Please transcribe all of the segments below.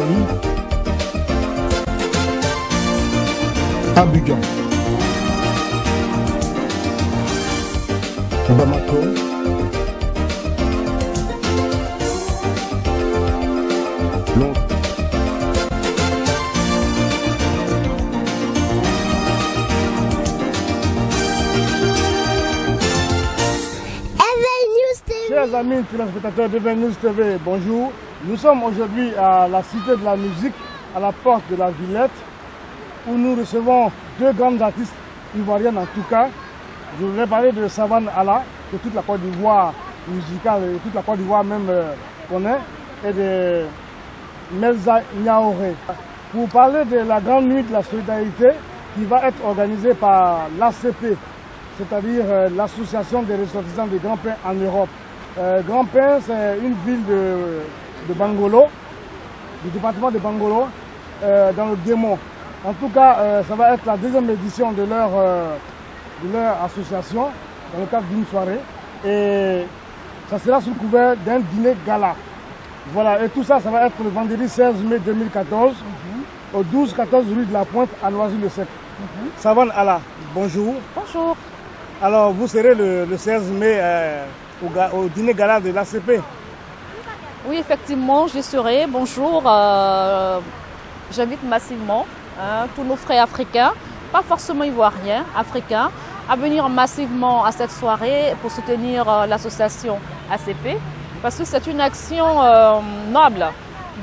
Mali, Abidjan, Bamako, Londres. Chers amis téléspectateurs de News TV, bonjour. Nous sommes aujourd'hui à la Cité de la Musique, à la porte de la Villette, où nous recevons deux grandes artistes ivoiriennes en tout cas. Je voulais parler de Savane Alla, que toute la Côte d'Ivoire musicale, et toute la Côte d'Ivoire même connaît, et de Melza Niaoré. Pour parler de la grande nuit de la solidarité qui va être organisée par l'ACP, c'est-à-dire l'association des ressortissants de Grand-Pain en Europe. Grand-Pain, c'est une ville de Bangolo, du département de Bangolo, dans le Guémont. En tout cas, ça va être la deuxième édition de leur association, dans le cadre d'une soirée. Et ça sera sous couvert d'un dîner gala. Voilà, et tout ça, ça va être le vendredi 16 mai 2014, au 12-14 rue de la Pointe, à Noisy-le-Sec. Savane Alla, bonjour. Bonjour. Alors, vous serez le 16 mai au dîner gala de l'ACP. Oui, effectivement, j'y serai. Bonjour. J'invite massivement tous nos frères africains, pas forcément ivoiriens, africains, à venir massivement à cette soirée pour soutenir l'association ACP. Parce que c'est une action noble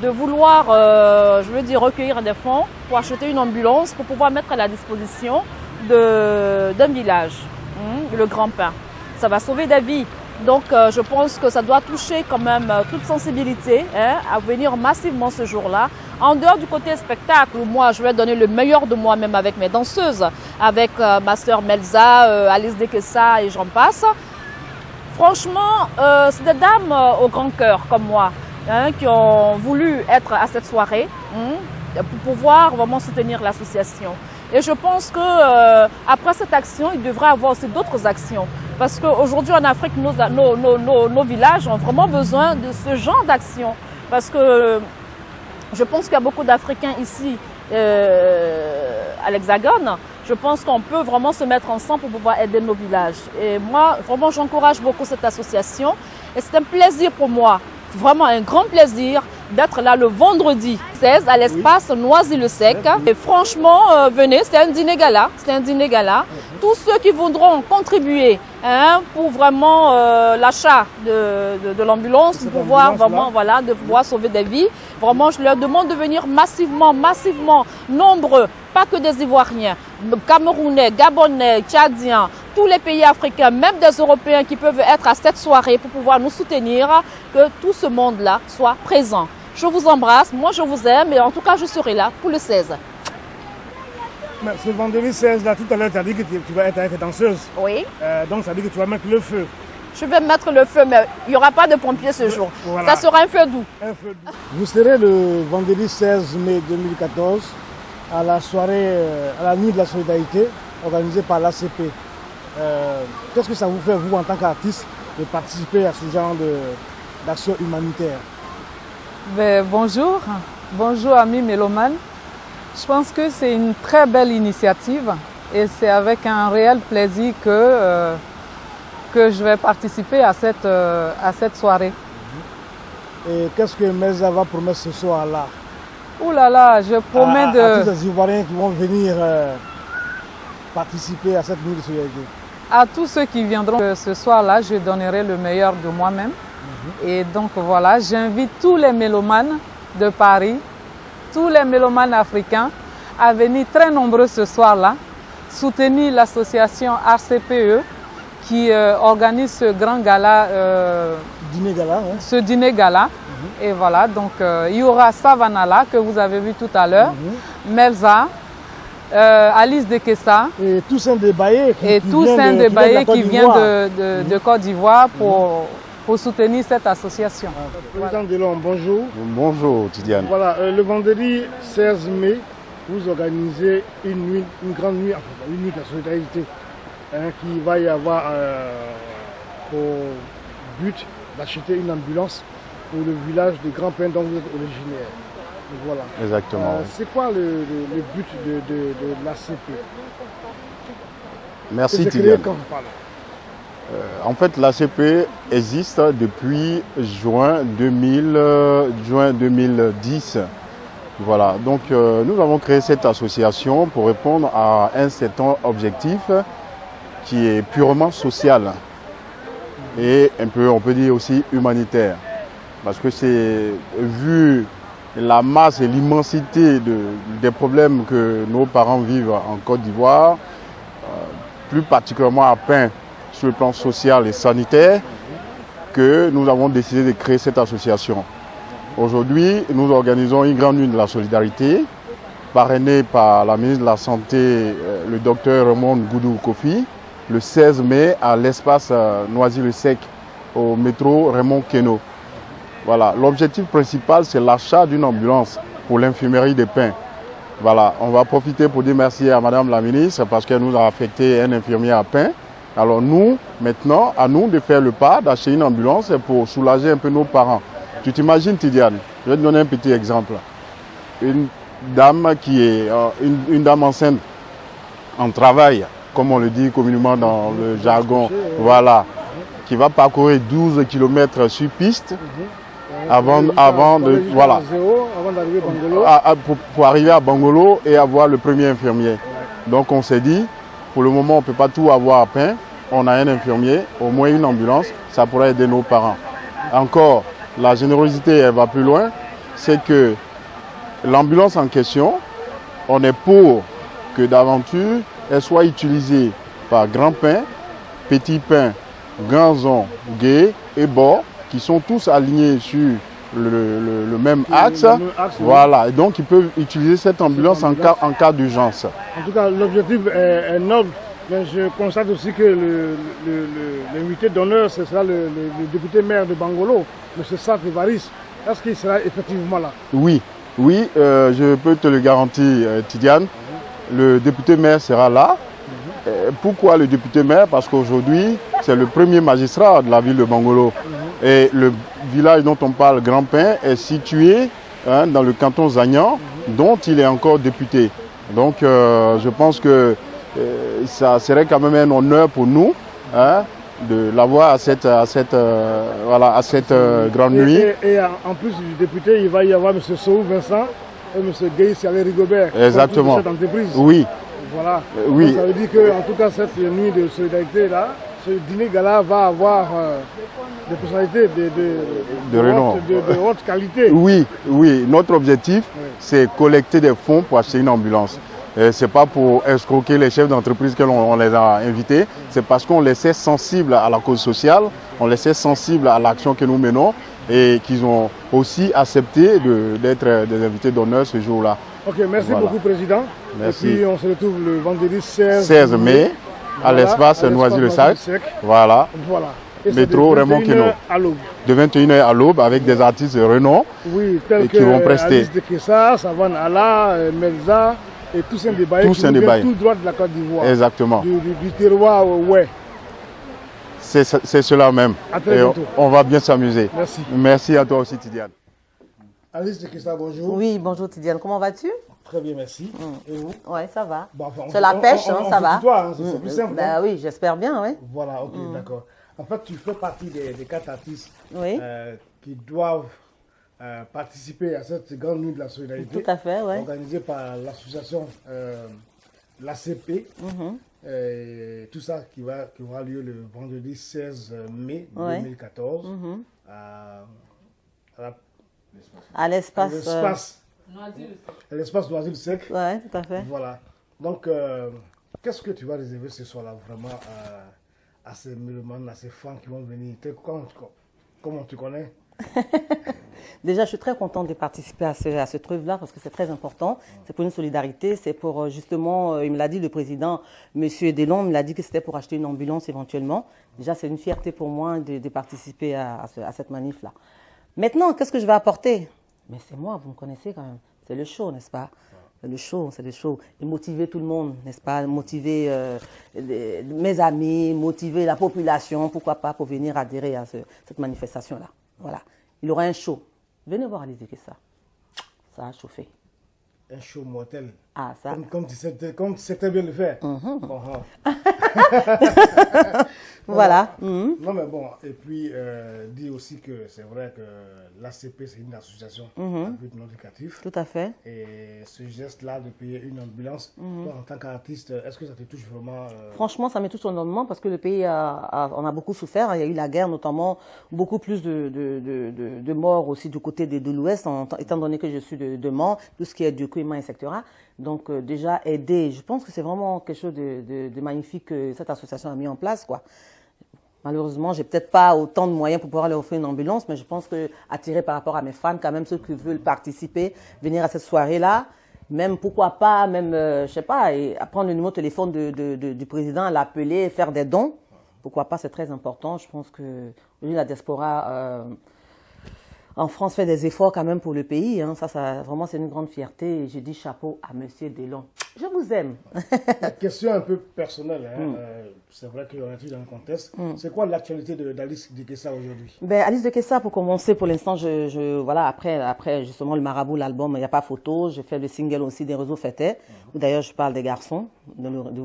de vouloir, recueillir des fonds pour acheter une ambulance pour pouvoir mettre à la disposition d'un village, le Grand-Pain. Ça va sauver des vies. Donc je pense que ça doit toucher quand même toute sensibilité à venir massivement ce jour-là. En dehors du côté spectacle, où moi je vais donner le meilleur de moi-même avec mes danseuses, avec ma sœur Melza, Alice Dekessa et j'en passe. Franchement, c'est des dames au grand cœur comme moi qui ont voulu être à cette soirée pour pouvoir vraiment soutenir l'association. Et je pense que après cette action, il devrait y avoir aussi d'autres actions. Parce qu'aujourd'hui en Afrique, nos villages ont vraiment besoin de ce genre d'action. Parce que je pense qu'il y a beaucoup d'Africains ici à l'Hexagone. Je pense qu'on peut vraiment se mettre ensemble pour pouvoir aider nos villages. Et moi, vraiment, j'encourage beaucoup cette association. Et c'est un plaisir pour moi, vraiment un grand plaisir d'être là le vendredi 16 à l'espace Noisy-le-Sec. Et franchement, venez, c'est un dîner gala. C'est un dîner gala. Tous ceux qui voudront contribuer pour vraiment l'achat de l'ambulance, pour pouvoir vraiment de pouvoir sauver des vies. Vraiment, je leur demande de venir massivement, nombreux, pas que des Ivoiriens, Camerounais, Gabonais, Tchadiens, tous les pays africains, même des Européens qui peuvent être à cette soirée pour pouvoir nous soutenir, que tout ce monde-là soit présent. Je vous embrasse, moi je vous aime et en tout cas je serai là pour le 16. Mais ce vendredi 16, là, tout à l'heure, tu as dit que tu vas être avec les danseuses. Oui. Donc ça veut dire que tu vas mettre le feu. Je vais mettre le feu, mais il n'y aura pas de pompiers ce jour. Voilà. Ça sera un feu doux. Un feu doux. Vous serez le vendredi 16 mai 2014 à la soirée, à la nuit de la solidarité organisée par l'ACP. Qu'est-ce que ça vous fait, vous, en tant qu'artiste, de participer à ce genre d'action humanitaire? Bonjour amis mélomanes. Je pense que c'est une très belle initiative et c'est avec un réel plaisir que je vais participer à cette soirée. Et qu'est-ce que Melza va promettre ce soir-là? Ouh là là, je promets à tous les Ivoiriens qui vont venir participer à cette nuit de solidarité. À tous ceux qui viendront ce soir-là, je donnerai le meilleur de moi-même. Et donc voilà, j'invite tous les mélomanes de Paris, tous les mélomanes africains à venir très nombreux ce soir-là, soutenir l'association RCPE qui organise ce grand gala, ce dîner gala. Et voilà, donc il y aura Savane Alla que vous avez vu tout à l'heure, Melza, Alice Dekessa et Toussaint Debaye qui vient de Côte d'Ivoire pour soutenir cette association. Président Delon, bonjour. Bonjour Tidiane. Voilà, le vendredi 16 mai, vous organisez une grande nuit, une nuit de la solidarité, qui va y avoir pour but d'acheter une ambulance pour le village de Grand-Pain dont vous êtes originaire. Voilà. Exactement. C'est quoi le but de l'ACP? Merci créé Tidiane. quand vous parlez. En fait, l'ACP existe depuis juin 2010. Voilà, donc nous avons créé cette association pour répondre à un certain objectif qui est purement social et un peu, on peut dire aussi humanitaire. Parce que c'est vu la masse et l'immensité des problèmes que nos parents vivent en Côte d'Ivoire, plus particulièrement à Pin sur le plan social et sanitaire, que nous avons décidé de créer cette association. Aujourd'hui, nous organisons une grande nuit de la solidarité, parrainée par la ministre de la Santé, le docteur Raymond Goudou Kofi, le 16 mai à l'espace Noisy-le-Sec, au métro Raymond Queneau. Voilà. L'objectif principal, c'est l'achat d'une ambulance pour l'infirmerie des Pins. Voilà. On va profiter pour dire merci à Madame la ministre parce qu'elle nous a affecté un infirmier à Pins. Alors nous, maintenant, à nous de faire le pas, d'acheter une ambulance pour soulager un peu nos parents. Tu t'imagines, Tidiane, je vais te donner un petit exemple. Une dame qui est une dame enceinte en travail, comme on le dit communément dans le jargon, voilà, qui va parcourir 12 km sur piste avant d'arriver pour arriver à Bangolo et avoir le premier infirmier. Donc on s'est dit, pour le moment on ne peut pas tout avoir à Pin, on a un infirmier, au moins une ambulance, ça pourrait aider nos parents. Encore, la générosité, elle va plus loin, c'est que l'ambulance en question, on est pour que d'aventure, elle soit utilisée par Grand Pin, Petit Pin, Ganzon, Gué et Bord, qui sont tous alignés sur le même axe. Voilà, et donc ils peuvent utiliser cette ambulance en cas d'urgence. En tout cas, l'objectif est noble, mais je constate aussi que l'invité d'honneur, ce sera le député maire de Bangolo, M. Sartre Varis. Est-ce qu'il sera effectivement là? Oui, oui, je peux te le garantir, Tidiane. Le député maire sera là. Pourquoi le député maire? Parce qu'aujourd'hui, c'est le premier magistrat de la ville de Bangolo. Et le village dont on parle, Grand Pin, est situé dans le canton Zagnan, dont il est encore député. Donc je pense que ça serait quand même un honneur pour nous de l'avoir à cette grande nuit. Et en plus du député, il va y avoir M. Sow Vincent et M. Guy Salé Rigobert. Exactement. De cette entreprise. Oui. Voilà. Oui. Donc, ça veut dire qu'en tout cas, cette nuit de solidarité là, ce dîner gala va avoir des personnalités de haute qualité. Oui, oui. Notre objectif, c'est collecter des fonds pour acheter une ambulance. Ce n'est pas pour escroquer les chefs d'entreprise que l'on les a invités, c'est parce qu'on les sait sensibles à la cause sociale, on les sait sensibles à l'action que nous menons et qu'ils ont aussi accepté d'être des invités d'honneur ce jour-là. Ok, merci beaucoup Président. Merci. Et puis on se retrouve le vendredi 16 mai à l'espace Noisy-le-Sec. Voilà. Métro Raymond Queneau. De 21h à l'aube avec des artistes de renom qui vont prester. Alice de Kessa, Savane Allah, Melza et Toussaint Debaye qui viennent tout droit de la Côte d'Ivoire. Exactement. Du terroir ouais. C'est cela même. À très bientôt. On va bien s'amuser. Merci. Merci à toi aussi Tidiane. Alice de Kessa, bonjour. Oui, bonjour Tidiane, comment vas-tu? Très bien, merci. Et vous? Oui, ça va. Bon, enfin, c'est la pêche, ça va. C'est plus simple. Bah oui, j'espère bien, oui. Voilà, ok, d'accord. En fait, tu fais partie des 4 artistes qui doivent participer à cette grande nuit de la solidarité. Tout à fait, oui. Organisée par l'association l'ACP. Tout ça qui aura lieu le vendredi 16 mai 2014 à l'espace Noisy-le-Sec. Oui, tout à fait. Voilà. Donc, qu'est-ce que tu vas réserver ce soir-là vraiment à ces mélomanes, à ces fans qui vont venir? Comment tu connais? Déjà, je suis très contente de participer à ce truc-là parce que c'est très important. C'est pour une solidarité, c'est pour justement, il me l'a dit le président, M. Delon, il me l'a dit que c'était pour acheter une ambulance éventuellement. Déjà, c'est une fierté pour moi de participer à cette manif-là. Maintenant, qu'est-ce que je vais apporter? Mais c'est moi, vous me connaissez quand même. C'est le show, n'est-ce pas? C'est le show. Et motiver tout le monde, n'est-ce pas? Motiver mes amis, motiver la population, pourquoi pas, pour venir adhérer à cette manifestation-là. Voilà. Il y aura un show. Venez voir Alice de Kessa. ça a chauffé. Un show mortel. Ah, ça. Comme tu sais très bien le faire. Voilà. Non, mais bon, et puis, dit aussi que c'est vrai que l'ACP, c'est une association à but non lucratif. Tout à fait. Et ce geste-là de payer une ambulance, toi, en tant qu'artiste, est-ce que ça te touche vraiment Franchement, ça me touche énormément parce que le pays on a beaucoup souffert. Il y a eu la guerre, notamment beaucoup plus de morts aussi du côté de l'Ouest, étant donné que je suis de Mans, tout ce qui est du Kouima, etc. Donc déjà aider, je pense que c'est vraiment quelque chose de magnifique que cette association a mis en place, quoi. Malheureusement, j'ai peut-être pas autant de moyens pour pouvoir leur offrir une ambulance, mais je pense que attiré par rapport à mes fans, quand même ceux qui veulent participer, venir à cette soirée-là, même pourquoi pas, même je sais pas, et prendre le numéro de téléphone du président, l'appeler, faire des dons, pourquoi pas, c'est très important. Je pense que la diaspora en France fait des efforts quand même pour le pays. Hein. Ça vraiment, c'est une grande fierté. Et je dis chapeau à Monsieur Delon. Je vous aime. Question un peu personnelle. Hein. C'est vrai qu'on est dans le contexte. C'est quoi l'actualité d'Alice de Kessa aujourd'hui? Alice de Kessa, pour commencer, pour l'instant, voilà, après justement le Marabout, l'album, il n'y a pas photo. Je fais le single aussi des réseaux fêtés. D'ailleurs, je parle des garçons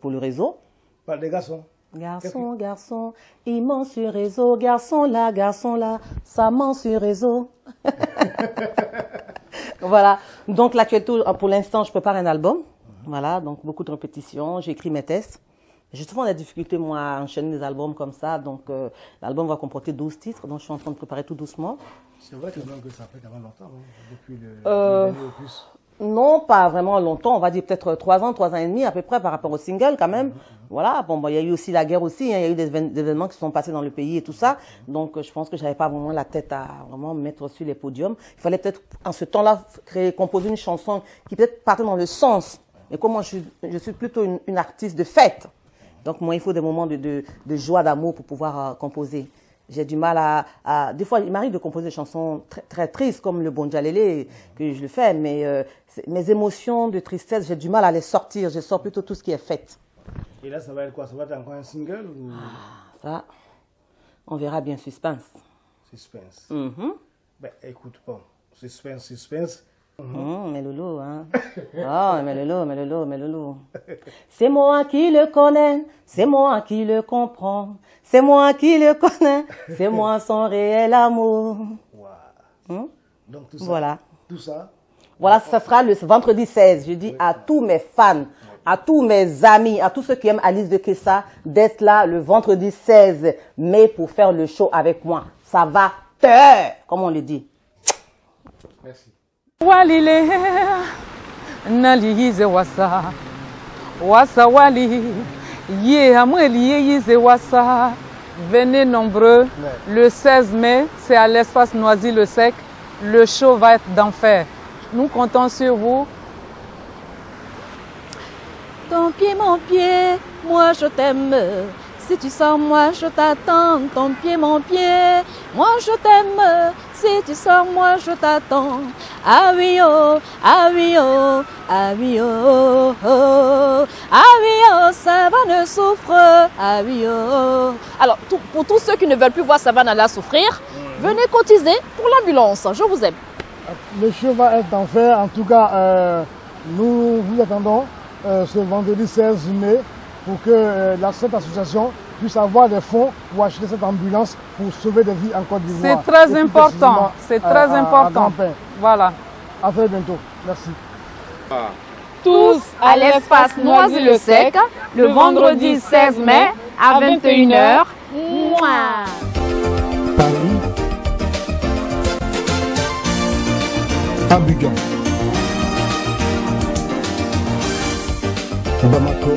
pour le réseau. Parle des garçons? Garçon, garçon, il ment sur réseau, garçon là, ça ment sur réseau. Voilà. Donc, l'actualité, pour l'instant, je prépare un album. Voilà. Donc, beaucoup de répétitions. J'écris mes tests. J'ai souvent des difficultés, moi, à enchaîner des albums comme ça. Donc, l'album va comporter 12 titres. Donc, je suis en train de préparer tout doucement. C'est vrai quand même que ça fait quand même longtemps, hein, depuis le dernier opus. Non, pas vraiment longtemps, on va dire peut-être 3 ans et demi à peu près par rapport au single quand même. Voilà, bon, il y a eu aussi la guerre aussi, hein, il y a eu des événements qui sont passés dans le pays et tout ça. Donc je pense que j'avais pas vraiment la tête à vraiment me mettre sur les podiums. Il fallait peut-être en ce temps-là composer une chanson qui peut-être partait dans le sens. Et comme moi je suis plutôt une artiste de fête. Donc moi il faut des moments de joie, d'amour pour pouvoir composer. J'ai du mal des fois, il m'arrive de composer des chansons très, très tristes, comme le Bonjalélé, que je le fais, mais mes émotions de tristesse, j'ai du mal à les sortir. Je sors plutôt tout ce qui est fait. Et là, ça va être quoi? Ça va être encore un single ou... Ça, on verra bien. Suspense. Suspense. Ben, écoute, bon, suspense. Mais Loulou, hein. Oh, mais Loulou. C'est moi qui le connais, c'est moi qui le comprends, c'est moi qui le connais, c'est moi son réel amour. Wow. Donc tout ça. Voilà. Tout ça. Voilà, ça sera le vendredi 16. Je dis à tous mes fans, à tous mes amis, à tous ceux qui aiment Alice de Kessa, d'être là le vendredi 16 mai pour faire le show avec moi. Ça va comme on le dit. Merci. Walile naliyize wasa wali ye amweli yize wasa. Venez nombreux le 16 mai, c'est à l'espace Noisy-le-Sec. Le show va être d'enfer. Nous comptons sur vous. Ton pied, mon pied, moi je t'aime. Si tu sors, moi je t'attends. Ton pied, mon pied, moi je t'aime. Si tu sors, moi je t'attends. Ah oui oh, ah oui oh, ah oui oh, oh. Ah oui oh, Savane souffre. Ah oui oh. Alors, pour tous ceux qui ne veulent plus voir Savane aller souffrir, venez cotiser pour l'ambulance. Je vous aime. Le show va être d'enfer. En tout cas, nous vous attendons ce vendredi 16 mai pour que cette association puisse avoir des fonds pour acheter cette ambulance pour sauver des vies en Côte d'Ivoire. C'est très important. C'est très important. Voilà. À très bientôt. Merci. Tous à l'espace Noisy-le-Sec, le vendredi 16 mai à 21h. Paris, Abidjan, Bamako,